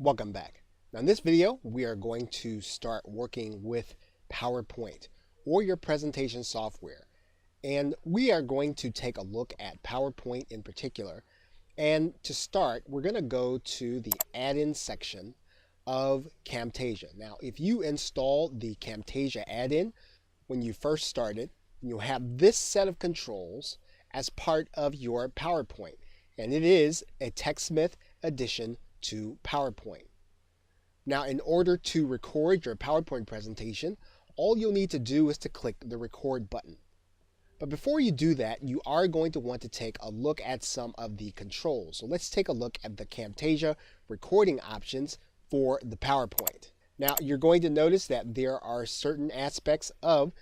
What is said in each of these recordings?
Welcome back. Now in this video, we are going to start working with PowerPoint or your presentation software. And we are going to take a look at PowerPoint in particular. And to start, we're going to go to the add-in section of Camtasia. Now, if you install the Camtasia add-in when you first started, you'll have this set of controls as part of your PowerPoint. And it is a TechSmith addition to PowerPoint. Now, in order to record your PowerPoint presentation, all you'll need to do is to click the record button. But before you do that, you are going to want to take a look at some of the controls. So let's take a look at the Camtasia recording options for the PowerPoint. Now, you're going to notice that there are certain aspects of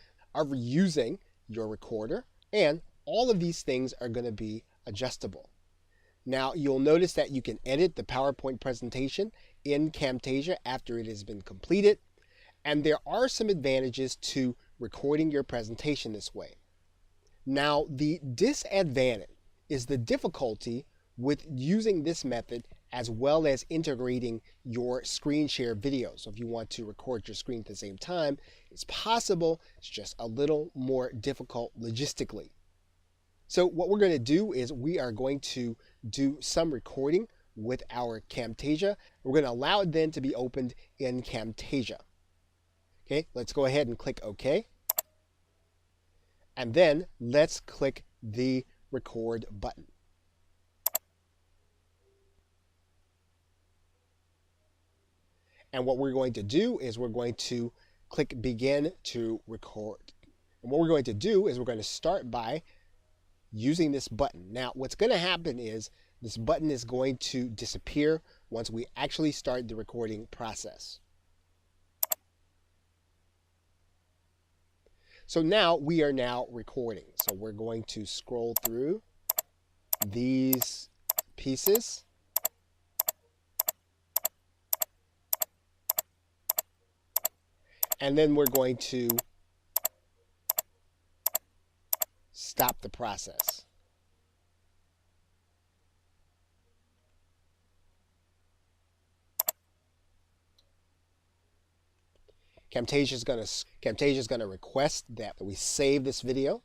using your recorder, and all of these things are going to be adjustable. Now, you'll notice that you can edit the PowerPoint presentation in Camtasia after it has been completed, and there are some advantages to recording your presentation this way. Now, the disadvantage is the difficulty with using this method as well as integrating your screen share videos. So if you want to record your screen at the same time, it's possible. It's just a little more difficult logistically. So what we're going to do is we are going to do some recording with our Camtasia. We're going to allow it then to be opened in Camtasia. Okay, let's go ahead and click OK. And then let's click the record button. And what we're going to do is we're going to click begin to record. And what we're going to do is we're going to start by using this button. Now, what's going to happen is this button is going to disappear once we actually start the recording process. So now we are now recording. So we're going to scroll through these pieces. And then we're going to stop the process. Camtasia is going to request that we save this video.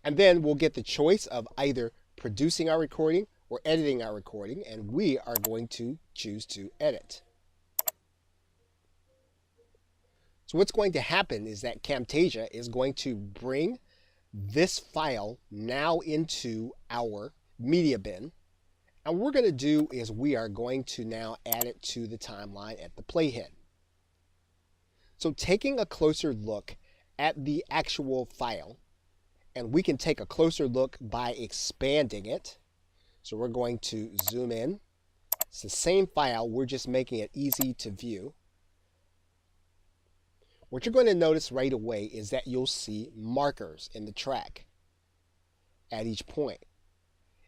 And then we'll get the choice of either producing our recording or editing our recording, and we are going to choose to edit. So what's going to happen is that Camtasia is going to bring this file now into our media bin. And what we're going to do is we are going to now add it to the timeline at the playhead. So taking a closer look at the actual file, and we can take a closer look by expanding it. So we're going to zoom in. It's the same file, we're just making it easy to view. What you're going to notice right away is that you'll see markers in the track at each point.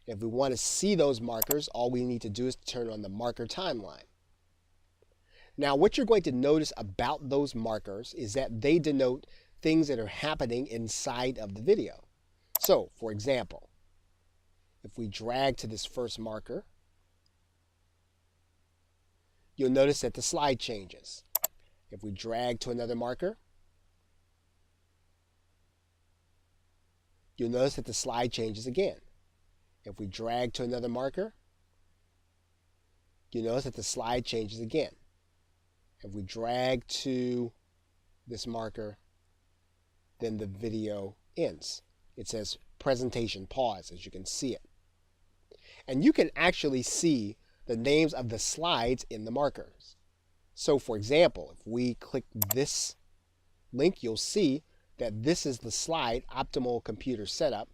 If we want to see those markers, all we need to do is turn on the marker timeline. Now, what you're going to notice about those markers is that they denote things that are happening inside of the video. So, for example, if we drag to this first marker, you'll notice that the slide changes. If we drag to another marker, you'll notice that the slide changes again. If we drag to another marker, you notice that the slide changes again. If we drag to this marker, then the video ends. It says presentation pause, as you can see it. And you can actually see the names of the slides in the markers. So for example, if we click this link, you'll see that this is the slide, Optimal Computer Setup.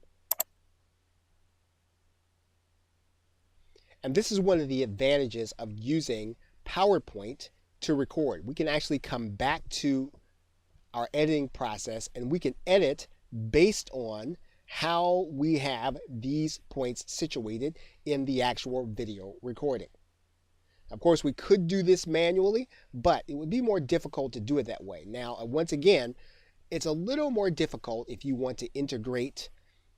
And this is one of the advantages of using PowerPoint to record. We can actually come back to our editing process and we can edit based on how we have these points situated in the actual video recording. Of course, we could do this manually, but it would be more difficult to do it that way. Now, once again, it's a little more difficult if you want to integrate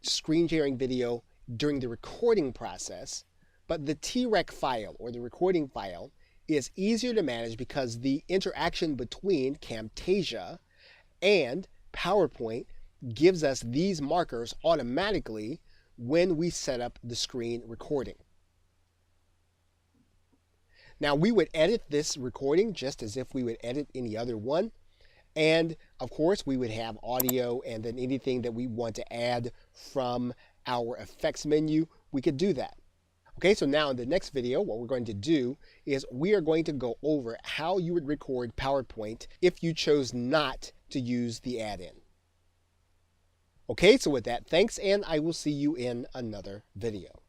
screen sharing video during the recording process, but the TREC file or the recording file is easier to manage because the interaction between Camtasia and PowerPoint gives us these markers automatically when we set up the screen recording. Now we would edit this recording just as if we would edit any other one. And of course we would have audio, and then anything that we want to add from our effects menu, we could do that. Okay, so now in the next video, what we're going to do is we are going to go over how you would record PowerPoint if you chose not to use the add-in. Okay, so with that, thanks, and I will see you in another video.